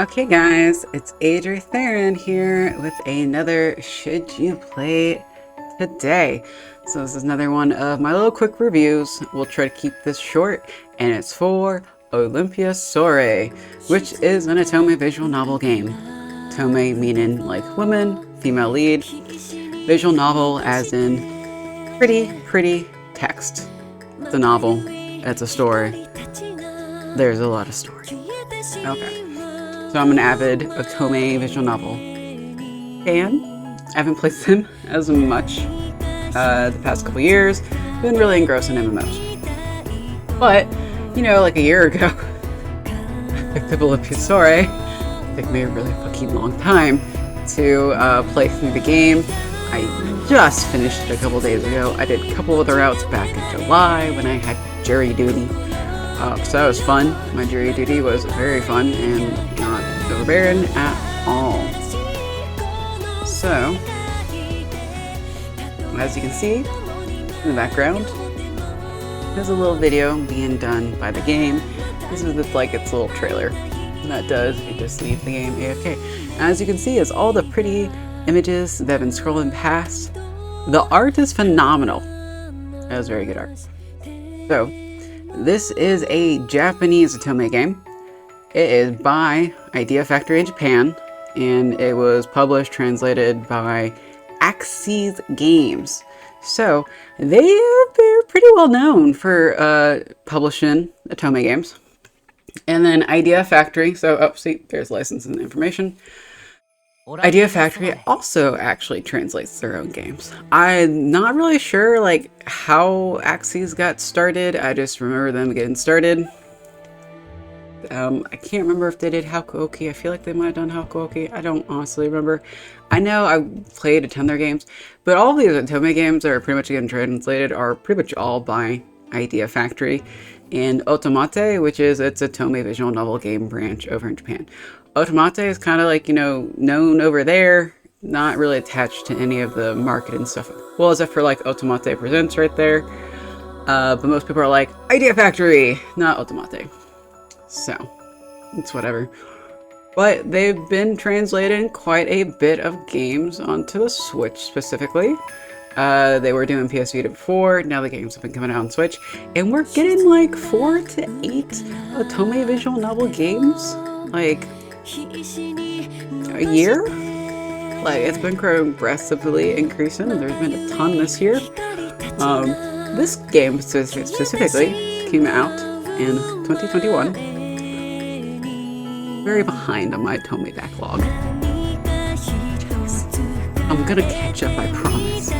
Okay guys, it's Adrie here with another Should You Play today. So this is another one of my little quick reviews. We'll try to keep this short, and it's for Olympia Soiree, which is an Otome visual novel game. Otome meaning like woman, female lead. Visual novel as in pretty text. It's a novel, it's a story. There's a lot of story. Okay. So I'm an avid Otome visual novel fan. I haven't played them as much the past couple years. Been really engrossed in MMOs. But, you know, like a year ago, I picked up Olympia Soiree. It took me a really fucking long time to play through the game. I just finished it a couple days ago. I did a couple of the routes back in July when I had jury duty. So that was fun. My jury duty was very fun and not overbearing at all. So, as you can see in the background, there's a little video being done by the game. This is like its little trailer. And that does, you just leave the game AFK. As you can see, is all the pretty images that have been scrolling past. The art is phenomenal. That was very good art. So, this is a Japanese Otome game. It is by Idea Factory in Japan, and it was published, translated by Axis Games. So they're pretty well known for publishing Otome games. And then Idea Factory, so see, there's licensing information. Idea Factory also actually translates their own games. I'm not really sure like how Axis got started. I just remember them getting started. I can't remember if they did Hakuoki. I feel like they might have done Hakuoki. I don't honestly remember. I know I played a ton of their games, but all of these Otome games that are pretty much getting translated are pretty much all by Idea Factory. And Otomate, which is its Otome visual novel game branch over in Japan. Otomate is kind of like, you know, known over there, not really attached to any of the marketing stuff. Well, except for like Otomate Presents right there. But most people are like, Idea Factory, not Otomate. So, it's whatever. But they've been translating quite a bit of games onto the Switch specifically. They were doing PS Vita before, now the games have been coming out on Switch. And we're getting like 4 to 8 Otome visual novel games. Like, a year? Like, it's been progressively increasing. There's been a ton this year. This game specifically came out in 2021. Very behind on my Otome backlog. I'm gonna catch up, I promise.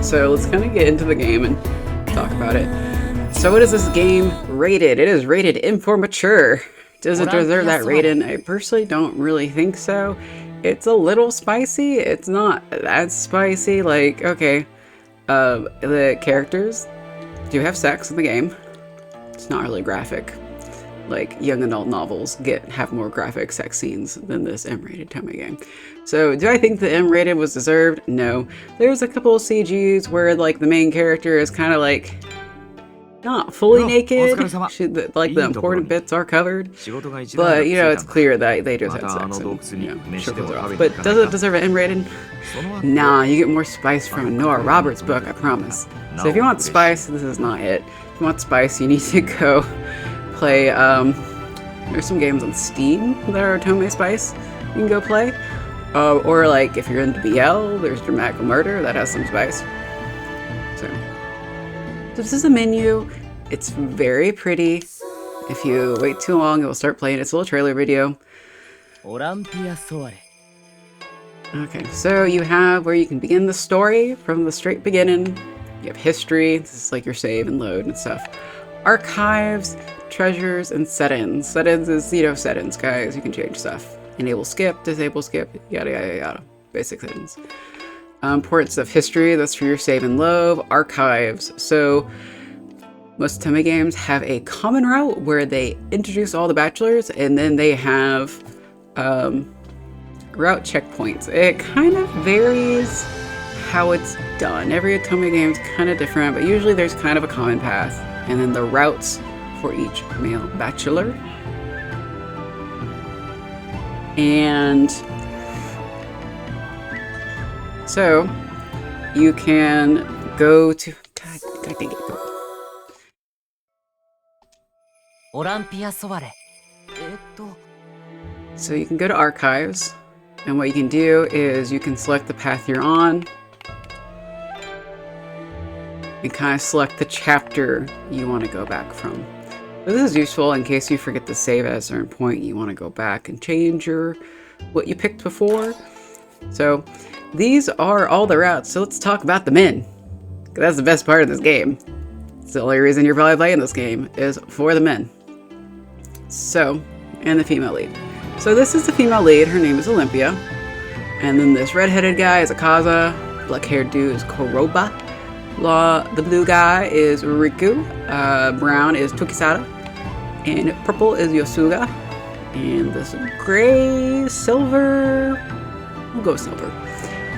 So let's kind of get into the game and talk about it. So what is this game rated? It is rated M for mature. Does it deserve that rating? I personally don't really think so. It's a little spicy. It's not that spicy. Like, okay, the characters do have sex in the game. It's not really graphic. Like, young adult novels have more graphic sex scenes than this M-rated Otome game. So, do I think the M-rated was deserved? No. There's a couple of CGs where, like, the main character is kind of, like, not fully naked. Like, the important bits are covered. But, you know, it's clear that they just had sex and, you know, show those off. But does it deserve an M-rated? Nah, you get more spice from a Nora Roberts book, I promise. So if you want spice, this is not it. If you want spice, you need to go play, there's some games on Steam that are Otome spice you can go play. Or like, if you're into BL, there's Dramatic Murder that has some spice. So this is a menu. It's very pretty. If you wait too long, it will start playing its little trailer video. Olympia Soiree. Okay, so you have where you can begin the story from the straight beginning. You have history. This is like your save and load and stuff. Archives, treasures, and settings. Settings is, you know, settings, guys. You can change stuff. Enable skip, disable skip, yada yada yada. Basic settings. Importance of history, that's for your save and load. Archives. So most Otome games have a common route where they introduce all the bachelors and then they have route checkpoints. It kind of varies how it's done. Every Otome game is kind of different, but usually there's kind of a common path. And then the routes for each male bachelor. And so you can go to God dang it. Olympia Soiree. So you can go to archives, and what you can do is you can select the path you're on and kind of select the chapter you want to go back from. So this is useful in case you forget to save at a certain point. You want to go back and change what you picked before. So these are all the routes. So let's talk about the men. That's the best part of this game. It's the only reason you're probably playing this game is for the men. So, and the female lead. So this is the female lead. Her name is Olympia. And then this redheaded guy is Akaza. Black-haired dude is Kuroba. The blue guy is Riku. Brown is Tokisada. And purple is Yosuga. And this gray, silver, we'll go silver,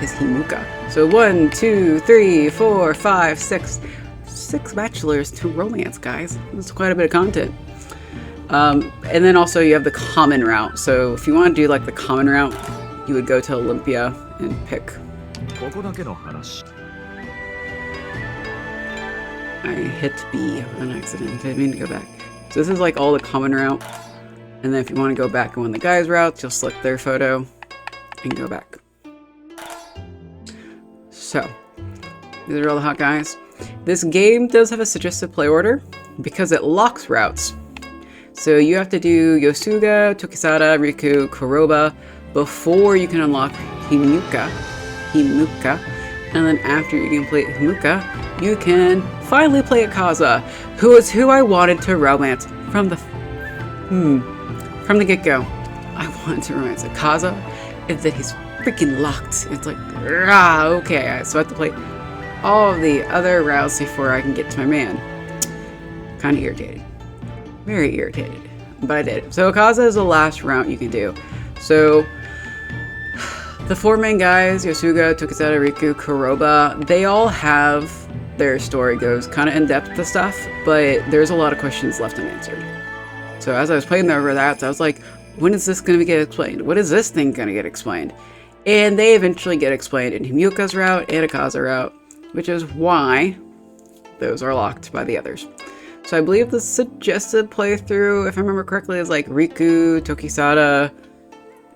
is Himuka. So 1, 2, 3, 4, 5, 6. 6 bachelors to romance, guys. That's quite a bit of content. And then also you have the common route. So if you want to do like the common route, you would go to Olympia and pick. I hit B on accident. I didn't mean to go back. So this is like all the common route. And then if you want to go back and win the guys' routes, you'll select their photo and go back. So these are all the hot guys. This game does have a suggested play order because it locks routes. So you have to do Yosuga, Tokisada, Riku, Kuroba before you can unlock Himuka. And then after you complete Himuka, you can finally play Akaza, who is who I wanted to romance from the get-go. I wanted to romance Akaza, and then he's freaking locked. It's like, okay, so I have to play all of the other routes before I can get to my man. Kind of irritated. Very irritated. But I did. So Akaza is the last route you can do. So the 4 main guys, Yosuga, Tokisada, Riku, Kuroba, they all have their story goes kind of in depth to stuff, but there's a lot of questions left unanswered. So as I was playing over that, I was like, when is this going to get explained? What is this thing going to get explained? And they eventually get explained in Himuka's route and Akaza route, which is why those are locked by the others. So I believe the suggested playthrough, if I remember correctly, is like Riku, Tokisada,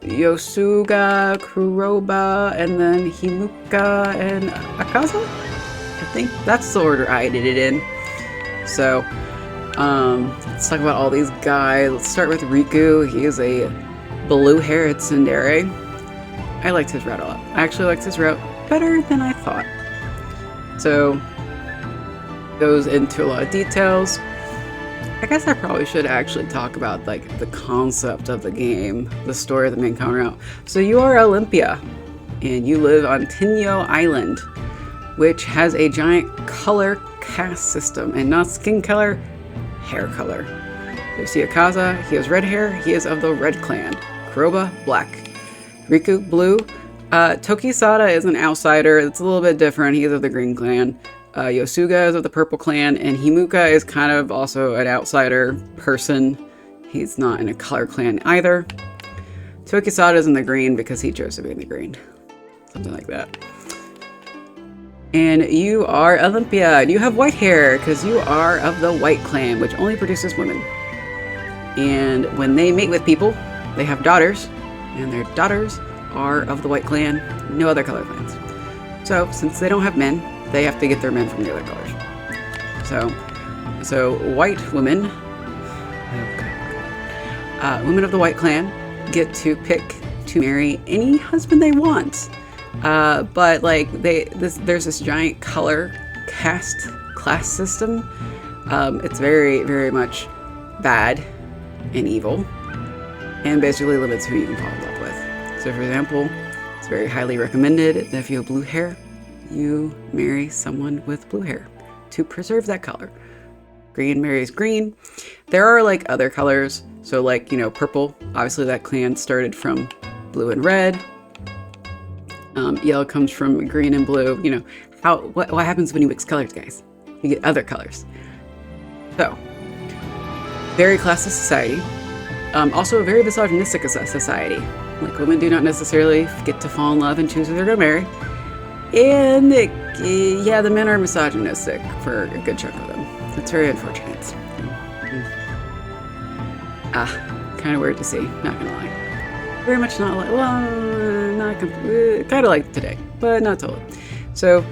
Yosuga, Kuroba, and then Himuka and Akaza? I think that's the order I did it in. So, let's talk about all these guys. Let's start with Riku. He is a blue-haired tsundere. I liked his route a lot. I actually liked his route better than I thought. So, goes into a lot of details. I guess I probably should actually talk about like the concept of the game, the story of the main common route. So you are Olympia, and you live on Tenyo Island, which has a giant color caste system, and not skin color, hair color. You see Akaza, he has red hair, he is of the Red Clan. Kuroba, black. Riku, blue. Tokisada is an outsider, it's a little bit different, he is of the Green Clan. Yosuga is of the Purple Clan, and Himuka is kind of also an outsider person. He's not in a color clan either. Tokisada is in the green because he chose to be in the green. Something like that. And you are Olympia, and you have white hair because you are of the White Clan, which only produces women. And when they mate with people, they have daughters, and their daughters are of the White Clan, no other color clans. So, since they don't have men, they have to get their men from the other colors. So white women, women of the White Clan get to pick to marry any husband they want. But like there's this giant color caste class system. It's very, very much bad and evil, and basically limits who you can fall in love with. So for example, it's very highly recommended that if you have blue hair, you marry someone with blue hair to preserve that color. Green marries green. There are like other colors. So like, you know, purple, obviously that clan started from blue and red. Yellow comes from green and blue. You know, what happens when you mix colors, guys? You get other colors. So, very classist society. Also a very misogynistic society. Like, women do not necessarily get to fall in love and choose who they're gonna marry. And yeah, the men are misogynistic for a good chunk of them. It's very unfortunate. Kind of weird to see, not gonna lie. Very much not like, well, not kind of like today, but not totally. So,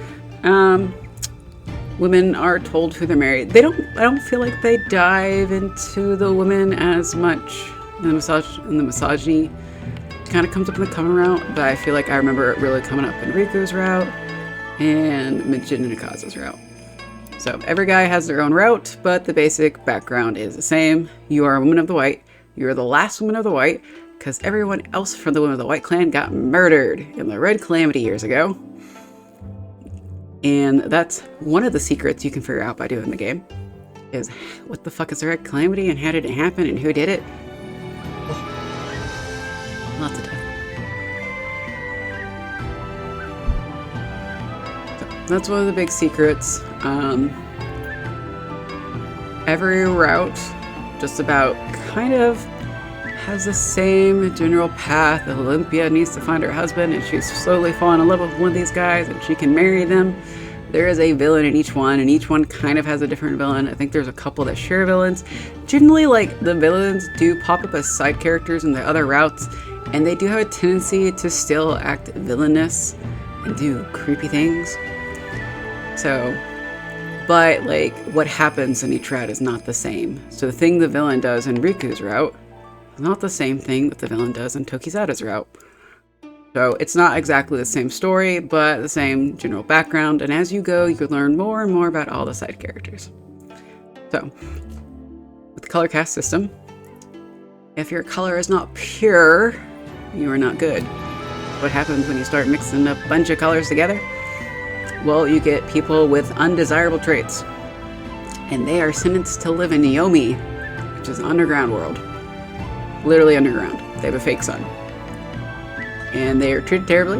women are told who they're married. I don't feel like they dive into the women as much. The misogyny kind of comes up in the common route, but I feel like I remember it really coming up in Riku's route and Mijin Nakaza's route. So every guy has their own route, but the basic background is the same. You are a woman of the white. You're the last woman of the white, because everyone else from the Women of the White clan got murdered in the Red Calamity years ago. And that's one of the secrets you can figure out by doing the game, is what the fuck is the Red Calamity and how did it happen and who did it? Oh, lots of death. So that's one of the big secrets. Every route just about kind of has the same general path. Olympia needs to find her husband and she's slowly falling in love with one of these guys and she can marry them. There is a villain in each one, and each one kind of has a different villain. I think there's a couple that share villains. Generally, like, the villains do pop up as side characters in the other routes, and they do have a tendency to still act villainous and do creepy things. So, but like, what happens in each route is not the same. So the thing the villain does in Riku's route is not the same thing that the villain does in Tokizada's route. So it's not exactly the same story, but the same general background. And as you go, you can learn more and more about all the side characters. So with the color cast system, if your color is not pure, you are not good. What happens when you start mixing a bunch of colors together? Well, you get people with undesirable traits. And they are sentenced to live in Yomi, which is an underground world. Literally underground. They have a fake sun. And they are treated terribly.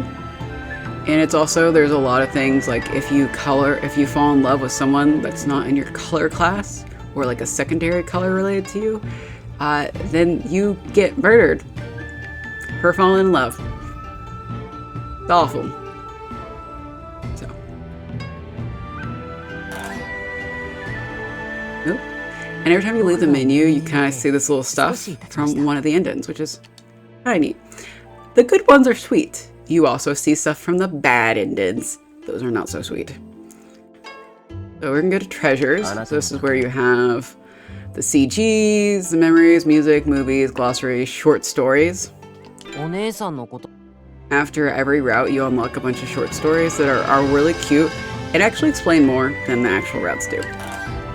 And it's also, there's a lot of things like if you fall in love with someone that's not in your color class or like a secondary color related to you, then you get murdered for falling in love. It's awful. So. Nope. And every time you leave the menu, you kind of see this little stuff from one of the endings, which is kind of neat. The good ones are sweet. You also see stuff from the bad endings. Those are not so sweet. So we're gonna go to treasures. So this is where you have the CGs, the memories, music, movies, glossary, short stories. After every route, you unlock a bunch of short stories that are really cute and actually explain more than the actual routes do.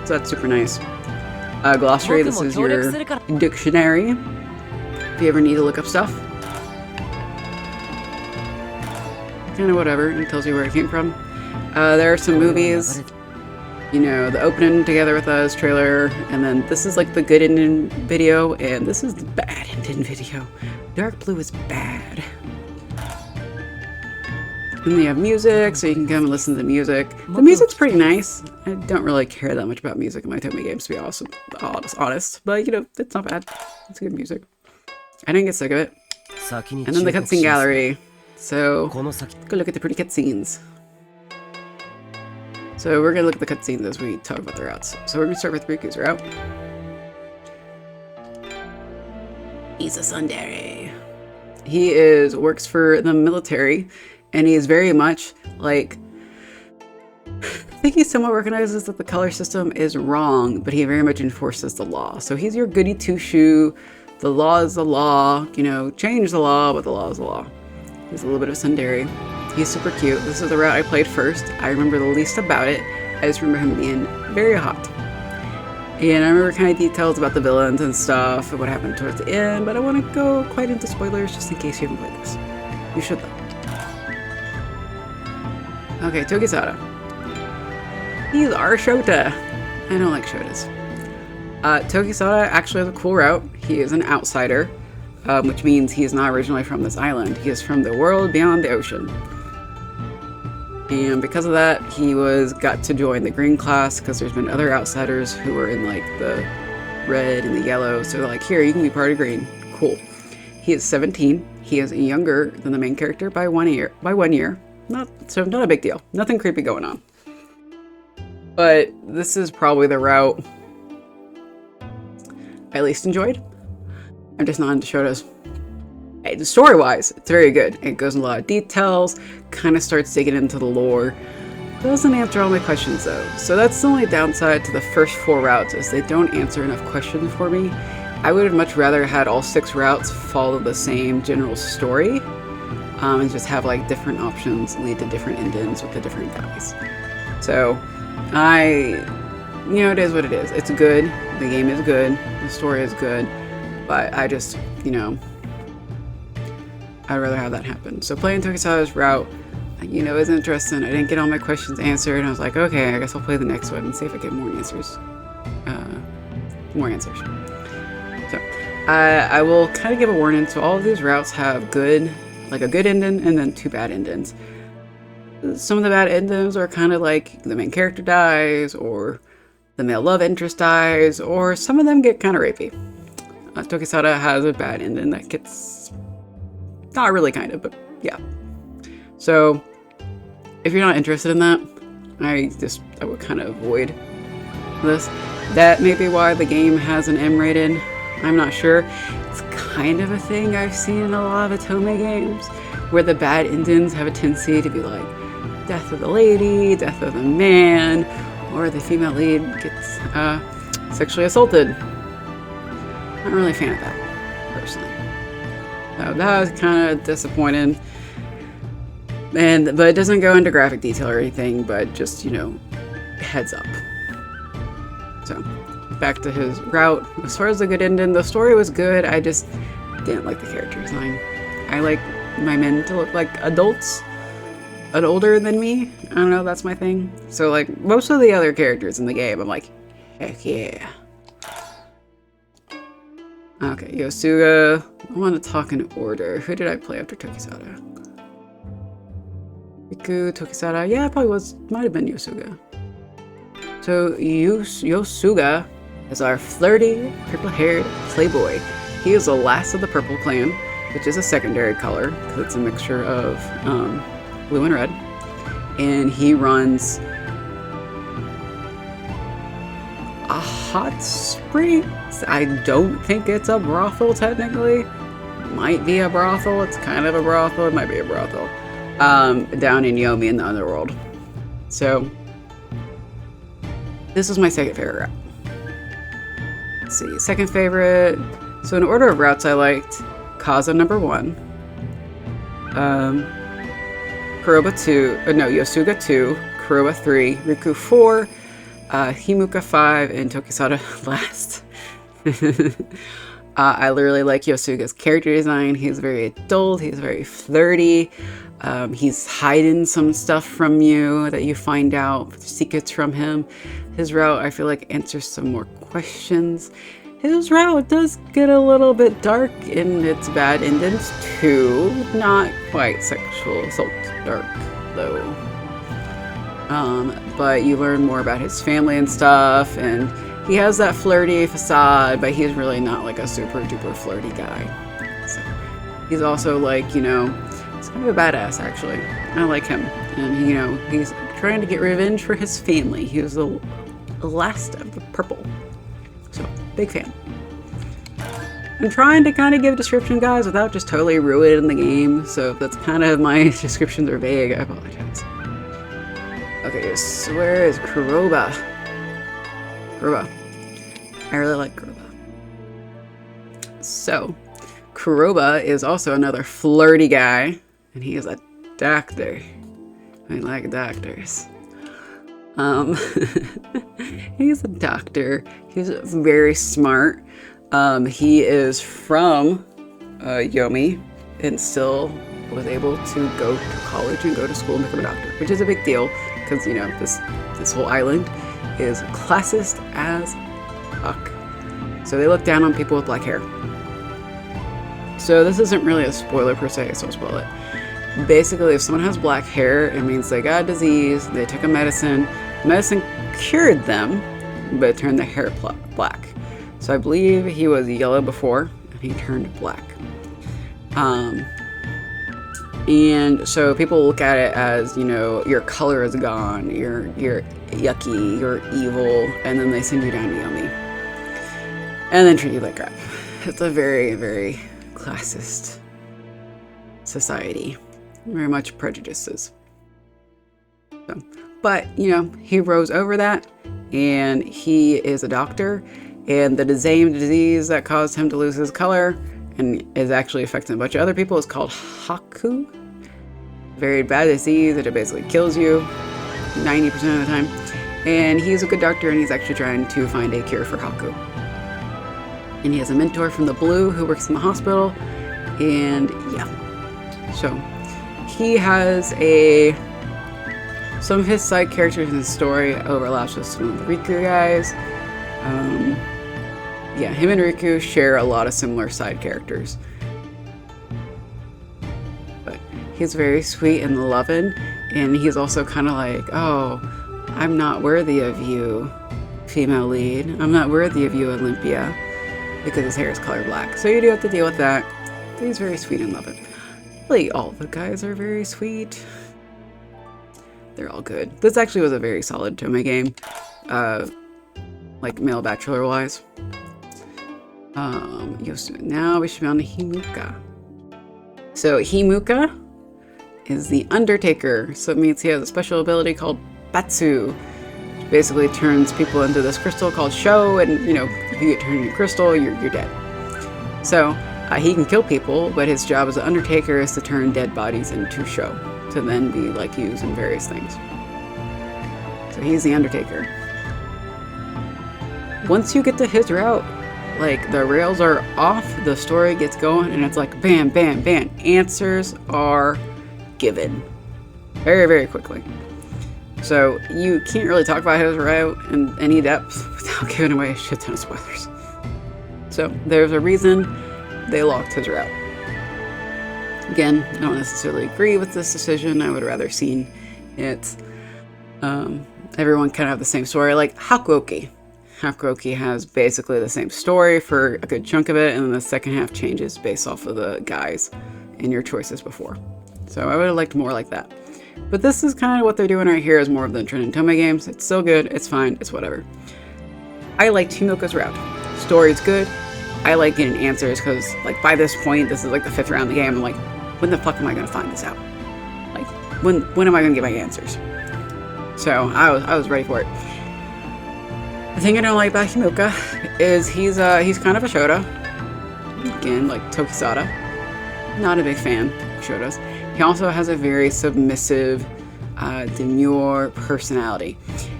So that's super nice. Glossary, this is your dictionary. If you ever need to look up stuff. Kind of whatever, it tells you where it came from. There are some movies, you know, the Opening Together With Us trailer, and then this is like the good ending video, and this is the bad ending video. Dark Blue is bad. And then you have music, so you can come and listen to the music. The music's pretty nice. I don't really care that much about music in my Otome games, to be honest, but you know, it's not bad. It's good music. I didn't get sick of it. And then the cutscene gallery. So, go look at the pretty cutscenes. So we're gonna look at the cutscenes as we talk about the routes. So we're gonna start with Riku's route. He's a tsundere. He works for the military, and he is very much like, I think he somewhat recognizes that the color system is wrong, but he very much enforces the law. So he's your goody two-shoe. The law is the law, you know, change the law, but the law is the law. He's a little bit of tsundere. He's super cute. This is the route I played first. I remember the least about it. I just remember him being very hot. And I remember kind of details about the villains and stuff and what happened towards the end, but I want to go quite into spoilers just in case you haven't played this. You should though. Okay, Tokizada. He's our Shota. I don't like Shotas. Tokizada actually has a cool route. He is an outsider. Which means he is not originally from this island. He is from the world beyond the ocean. And because of that, he got to join the green class because there's been other outsiders who were in like the red and the yellow. So they're like, here, you can be part of green. Cool. He is 17. He is younger than the main character by 1 year. Not a big deal. Nothing creepy going on. But this is probably the route I least enjoyed. I'm just not into shotos. Story-wise, it's very good. It goes in a lot of details, kind of starts digging into the lore. Doesn't answer all my questions though. So that's the only downside to the first 4 routes, is they don't answer enough questions for me. I would have much rather had all 6 routes follow the same general story, and just have like different options lead to different endings with the different guys. So it is what it is. It's good. The game is good. The story is good. But I just, I'd rather have that happen. So playing Tokisada's route, is interesting. I didn't get all my questions answered. I was like, okay, I guess I'll play the next one and see if I get more answers. So I will kind of give a warning. So all of these routes have a good ending and then 2 bad endings. Some of the bad endings are kind of like the main character dies, or the male love interest dies, or some of them get kind of rapey. Tokisada has a bad ending that gets, not really kind of, but yeah. So if you're not interested in that, I would kind of avoid this. That may be why the game has an M rated. I'm not sure. It's kind of a thing I've seen in a lot of Otome games, where the bad endings have a tendency to be like death of the lady, death of the man, or the female lead gets sexually assaulted. Not really a fan of that, personally. So that was kind of disappointing. But it doesn't go into graphic detail or anything, but just, heads up. So, back to his route. As far as the good ending, the story was good. I just didn't like the character design. I like my men to look like adults, and older than me. I don't know, that's my thing. So, like, most of the other characters in the game, I'm like, heck yeah. Okay, Yosuga. I want to talk in order. Who did I play after Tokisada? Riku, Tokisada. Yeah, it probably might have been Yosuga. So Yosuga is our flirty, purple-haired playboy. He is the last of the purple clan, which is a secondary color because it's a mixture of blue and red. And he runs a hot springs. I don't think it's a brothel technically. Might be a brothel. It's kind of a brothel. It might be a brothel. Down in Yomi in the underworld. So this was my second favorite route. Let's see, second favorite. So in order of routes I liked, Kaza number 1, Yosuga 2, Kuroba 3, Riku 4, Himuka 5, and Tokisada last. I literally like Yosuga's character design. He's very adult, he's very flirty. He's hiding some stuff from you that you find out, secrets from him. His route, I feel like, answers some more questions. His route does get a little bit dark in its bad endings too. Not quite sexual assault dark, though. But you learn more about his family and stuff, and he has that flirty facade, but he's really not like a super duper flirty guy. So he's also like, he's kind of a badass, actually. I like him. And, he's trying to get revenge for his family. He was the last of the purple. So, big fan. I'm trying to kind of give description, guys, without just totally ruining the game. So if that's kind of my descriptions are vague, I apologize. Okay, so where is Kuroba? Kuroba. I really like Kuroba. So, Kuroba is also another flirty guy. And he is a doctor. I like doctors. He's a doctor. He's very smart. He is from Yomi and still was able to go to college and go to school and become a doctor, which is a big deal because, this whole island is classist as fuck. So they look down on people with black hair. So this isn't really a spoiler per se, so I'll spoil it. Basically, if someone has black hair, it means they got a disease, they took a medicine, the medicine cured them, but it turned their hair black. So I believe he was yellow before, and he turned black. And so people look at it as, you know, your color is gone, you're yucky, you're evil, and then they send you down to Yomi. And then treat you like crap. It's a very, very classist society. Very much prejudices. So, but, you know, he rose over that, and he is a doctor, and the same disease that caused him to lose his color and is actually affecting a bunch of other people is called Haku. Very bad disease that it basically kills you 90% of the time. And he's a good doctor, and he's actually trying to find a cure for Haku. And he has a mentor from the Blue who works in the hospital. And yeah. So he has some of his side characters in the story overlaps with some of the Riku guys. Yeah, him and Riku share a lot of similar side characters. But he's very sweet and loving, and he's also kind of like, oh, I'm not worthy of you, female lead. I'm not worthy of you, Olympia, because his hair is color black. So you do have to deal with that. But he's very sweet and loving. Really, all the guys are very sweet. They're all good. This actually was a very solid Otome game, like male bachelor wise. Now we should be on to Himuka. So Himuka is the Undertaker. So it means he has a special ability called Batsu, which basically turns people into this crystal called Sho, and you know, if you get turned into crystal, you're dead. So he can kill people, but his job as an Undertaker is to turn dead bodies into Sho, to then be like used in various things. So he's the Undertaker. Once you get to his route, like the rails are off, the story gets going, and it's like bam, bam, bam. Answers are given very, very quickly. So you can't really talk about his route in any depth without giving away a shit ton of spoilers. So there's a reason they locked his route. Again, I don't necessarily agree with this decision. I would rather seen it everyone kind of have the same story, like Hakuoki. Hakuoki has basically the same story for a good chunk of it, and then the second half changes based off of the guys and your choices before. So I would have liked more like that. But this is kind of what they're doing right here, is more of the Trend Otome games. It's still good, it's fine, it's whatever. I like Himuka's route. Story's good. I like getting answers because, like, by this point, this is like the 5th round of the game. I'm like, when the fuck am I going to find this out? Like, when am I going to get my answers? So I was ready for it. The thing I don't like about Himuka is he's kind of a Shota. Again, like Tokisada. Not a big fan of Shotas. He also has a very submissive, demure personality,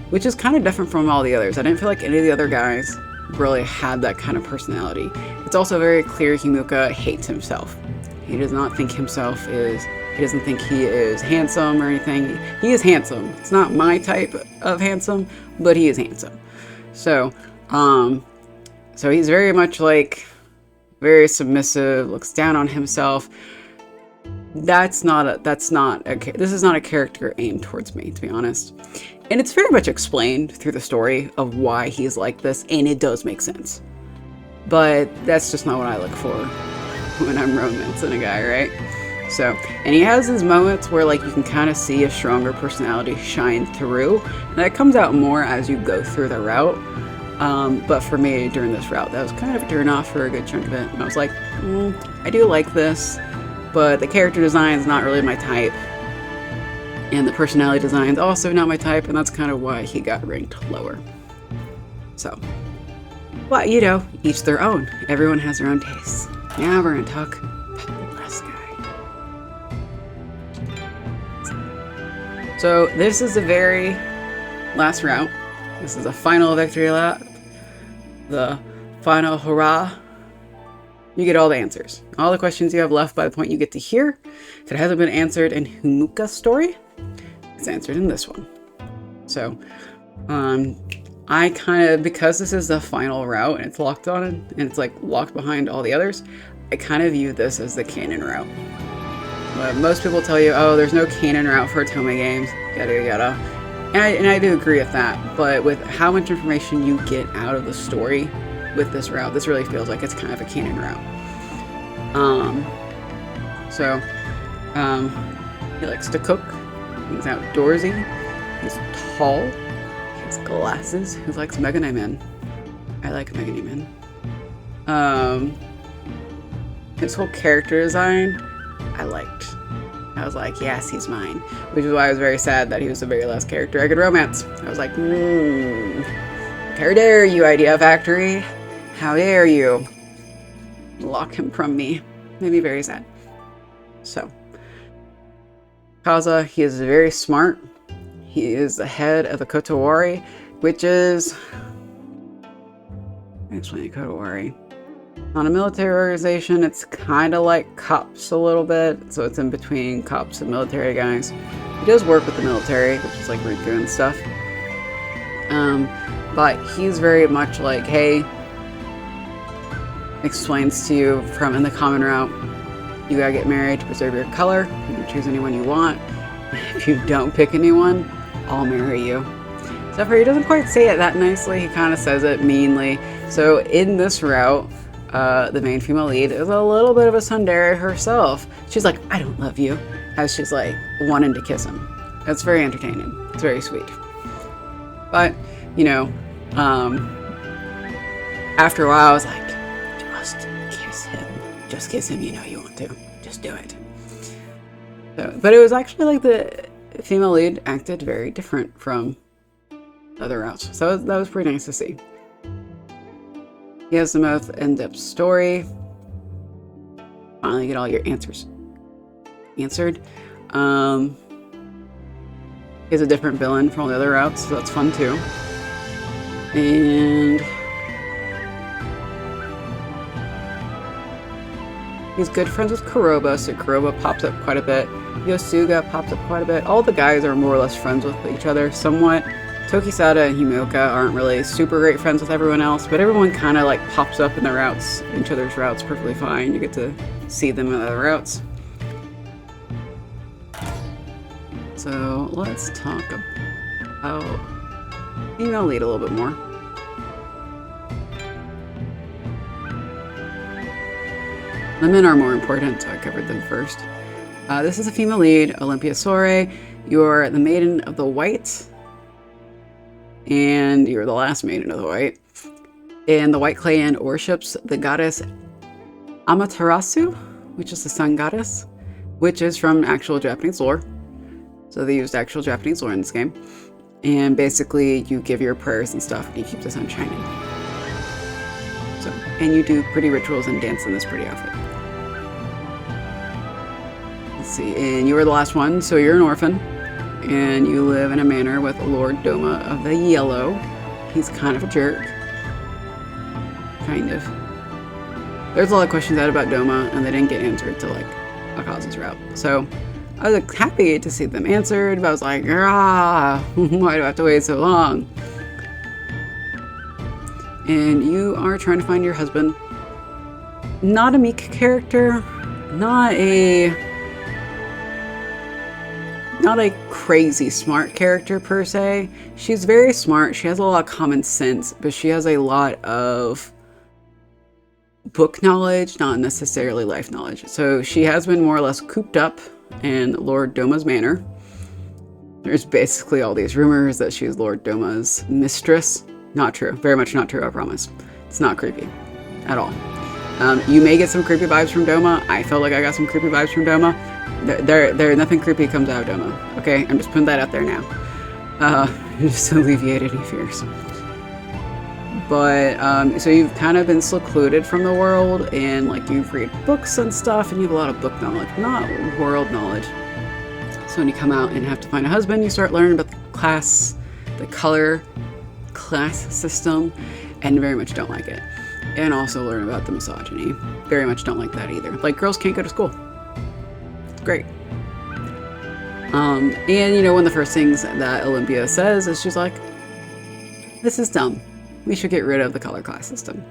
which is kind of different from all the others. I didn't feel like any of the other guys really had that kind of personality. It's also very clear Himuka hates himself. He does not think he doesn't think he is handsome or anything. He is handsome. It's not my type of handsome, but he is handsome. So, so he's very much like, very submissive, looks down on himself. This is not a character aimed towards me, to be honest. And it's very much explained through the story of why he's like this, and it does make sense. But that's just not what I look for when I'm romancing a guy, right? So, and he has his moments where like you can kind of see a stronger personality shine through, and that comes out more as you go through the route. But for me, during this route, that was kind of a turn off for a good chunk of it. And I was like, I do like this, but the character design is not really my type. And the personality design is also not my type, and that's kind of why he got ranked lower. So, but you know, each their own. Everyone has their own tastes. Now we're gonna talk about the last guy. So this is the very last route. This is a final victory lap. The final hurrah. You get all the answers. All the questions you have left by the point you get to here. If it hasn't been answered in Himuka's story, it's answered in this one. So, I kind of, because this is the final route and it's locked on and it's like locked behind all the others, I kind of view this as the canon route. But most people tell you, oh, there's no canon route for Otome games, yada yada. And I do agree with that, but with how much information you get out of the story with this route. This really feels like it's kind of a canon route. He likes to cook. He's outdoorsy. He's tall. He has glasses. He likes Mega Man. I like Mega Man. His whole character design, I liked. I was like, yes, he's mine. Which is why I was very sad that he was the very last character I could romance. I was like, how dare you, Idea Factory? How dare you lock him from me? Made me very sad. So, Kaza, he is very smart. He is the head of the Kotowari, which is... Actually, Kotowari. Not a military organization. It's kind of like cops a little bit. So it's in between cops and military guys. He does work with the military, which is like Riku and stuff. But he's very much like, hey, explains to you from in the common route, you gotta get married to preserve your color. You can choose anyone you want. If you don't pick anyone, I'll marry you. Except for he doesn't quite say it that nicely. He kind of says it meanly. So in this route, the main female lead is a little bit of a tsundere herself. She's like, I don't love you, as she's like wanting to kiss him. That's very entertaining. It's very sweet. But, you know, after a while I was like, just kiss him. Just kiss him, you know you want to. Just do it. So, but it was actually like the female lead acted very different from other routes. So that was pretty nice to see. He has the most in-depth story. Finally get all your answers answered. He has a different villain from all the other routes, so that's fun too. And he's good friends with Kuroba, so Kuroba pops up quite a bit. Yosuga pops up quite a bit. All the guys are more or less friends with each other somewhat. Tokisada and Himouka aren't really super great friends with everyone else, but everyone kind of like pops up in the routes, each other's routes perfectly fine. You get to see them in other routes. So let's talk about female lead a little bit more. The men are more important, so I covered them first. This is a female lead, Olympia Soiree. You're the Maiden of the White. And you're the last Maiden of the White. And the White Clan worships the goddess Amaterasu, which is the sun goddess, which is from actual Japanese lore. So they used actual Japanese lore in this game. And basically you give your prayers and stuff and you keep the sun shining. So, and you do pretty rituals and dance in this pretty outfit. Let's see, and you were the last one, so you're an orphan. And you live in a manor with Lord Doma of the Yellow. He's kind of a jerk. Kind of. There's a lot of questions out about Doma, and they didn't get answered till like Akaza's route. So I was like, happy to see them answered, but I was like, why do I have to wait so long? And you are trying to find your husband. Not a meek character, not a crazy smart character per se. She's very smart. She has a lot of common sense, but she has a lot of book knowledge, not necessarily life knowledge. So she has been more or less cooped up in Lord Doma's manor. There's basically all these rumors that she's Lord Doma's mistress. Not true. Very much not true, I promise. It's not creepy at all. You may get some creepy vibes from Doma. I felt like I got some creepy vibes from Doma. Nothing creepy comes out of Doma. Okay, I'm just putting that out there now. Just to alleviate any fears. But, so you've kind of been secluded from the world, and like you've read books and stuff, and you have a lot of book knowledge, not world knowledge. So when you come out and have to find a husband, you start learning about the color class system, and very much don't like it. And also learn about the misogyny. Very much don't like that either. Like, girls can't go to school. It's great. And you know, one of the first things that Olympia says is she's like, this is dumb. We should get rid of the color class system.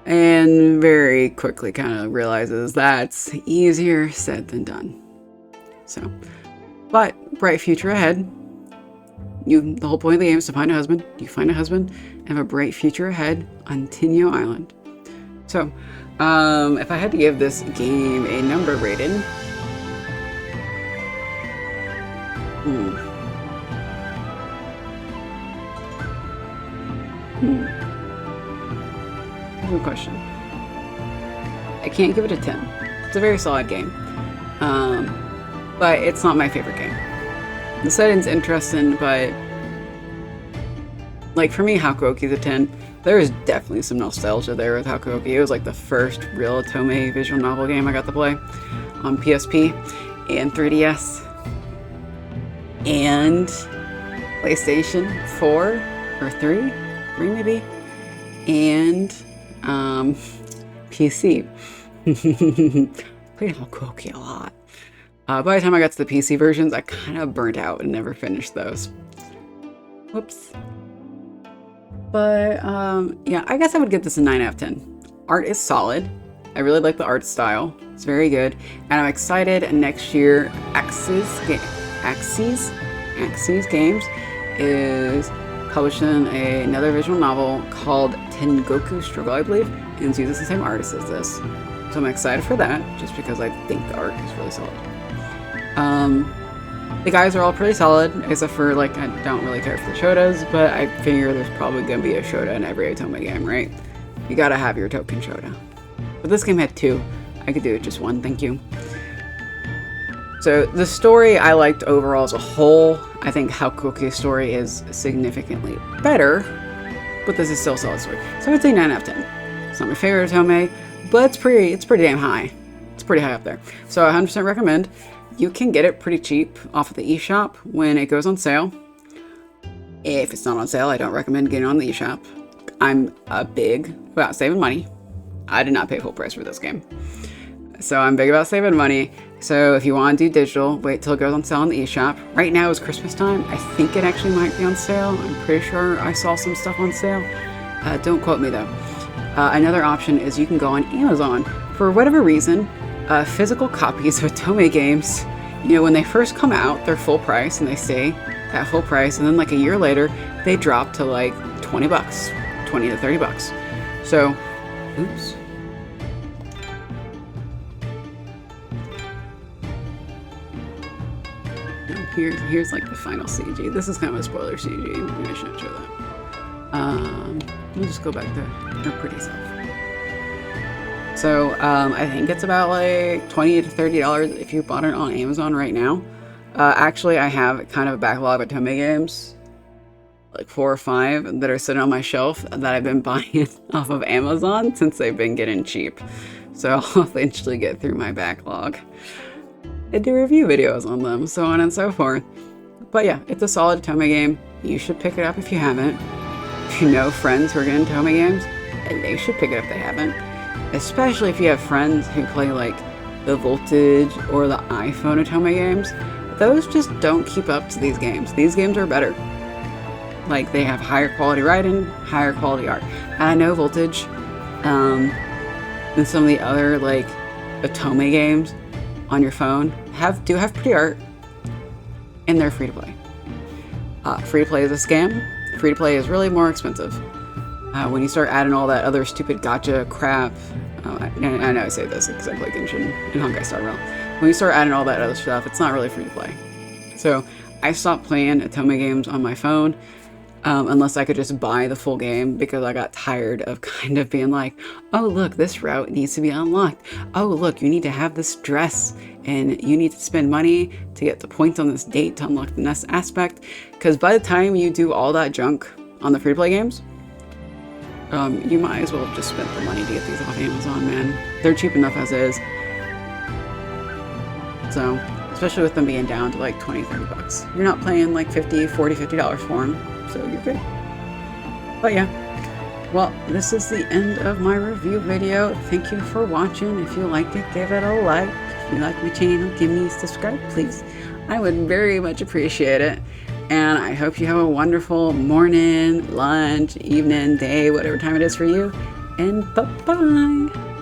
And very quickly kind of realizes that's easier said than done. So, but bright future ahead. The whole point of the game is to find a husband. You find a husband and have a bright future ahead on Tinyo Island. So, if I had to give this game a number rated, good question. I can't give it a 10. It's a very solid game, but it's not my favorite game. The setting's interesting, but like for me, Hakuoki's a 10. There is definitely some nostalgia there with Hakuoki. It was like the first real Otome visual novel game I got to play on PSP and 3DS and PlayStation 4 or 3 maybe, and PC. Played Hakuoki a lot. By the time I got to the PC versions, I kind of burnt out and never finished those. Whoops. But yeah, I guess I would give this a 9 out of 10. Art is solid. I really like the art style. It's very good. And I'm excited next year, Axis Games is publishing another visual novel called Tengoku Struggle, I believe, and it uses the same artist as this. So I'm excited for that, just because I think the art is really solid. The guys are all pretty solid, except for, like, I don't really care for the Shotas, but I figure there's probably gonna be a Shota in every Otome game, right? You gotta have your token Shota. But this game had 2. I could do it just 1, thank you. So the story I liked overall as a whole. I think Hakuoki's story is significantly better, but this is still a solid story. So I would say 9 out of 10. It's not my favorite Otome, but it's pretty damn high. It's pretty high up there. So I 100% recommend. You can get it pretty cheap off of the eShop when it goes on sale. If it's not on sale, I don't recommend getting on the eShop. I'm big about saving money. I did not pay full price for this game. So I'm big about saving money. So if you want to do digital, wait till it goes on sale on the eShop. Right now is Christmas time. I think it actually might be on sale. I'm pretty sure I saw some stuff on sale. Don't quote me though. Another option is you can go on Amazon. For whatever reason, physical copies of Otome games, you know, when they first come out, they're full price and they stay at full price. And then like a year later, they drop to like 20 bucks, 20 to 30 bucks. So, oops. Here's like the final CG. This is kind of a spoiler CG. Maybe I shouldn't show that. We'll just go back to her pretty self. So I think it's about like $20 to $30 if you bought it on Amazon right now. Actually, I have kind of a backlog of Otome games, like 4 or 5 that are sitting on my shelf that I've been buying off of Amazon since they've been getting cheap. So I'll eventually get through my backlog and do review videos on them, so on and so forth. But yeah, it's a solid Otome game. You should pick it up if you haven't. If you know friends who are getting Otome games, they should pick it up if they haven't. Especially if you have friends who play like the Voltage or the iPhone Otome games. Those just don't keep up to these games. These games are better. Like, they have higher quality writing, higher quality art. And I know Voltage and some of the other like Otome games on your phone do have pretty art, and they're free to play. Free to play is a scam. Free to play is really more expensive. When you start adding all that other stupid gacha crap, I know I say this because I play Genshin and Honkai Star Rail. When you start adding all that other stuff, it's not really free to play. So I stopped playing Otome games on my phone unless I could just buy the full game, because I got tired of kind of being like, oh look, this route needs to be unlocked. Oh look, you need to have this dress and you need to spend money to get the points on this date to unlock the next aspect. Because by the time you do all that junk on the free-to-play games, you might as well have just spent the money to get these off Amazon, man. They're cheap enough as is. So, especially with them being down to like 20, 30 bucks. You're not paying like $50 for them, so you're good. But yeah, well, this is the end of my review video. Thank you for watching. If you liked it, give it a like. If you like my channel, give me a subscribe, please. I would very much appreciate it. And I hope you have a wonderful morning, lunch, evening, day, whatever time it is for you. And bye-bye.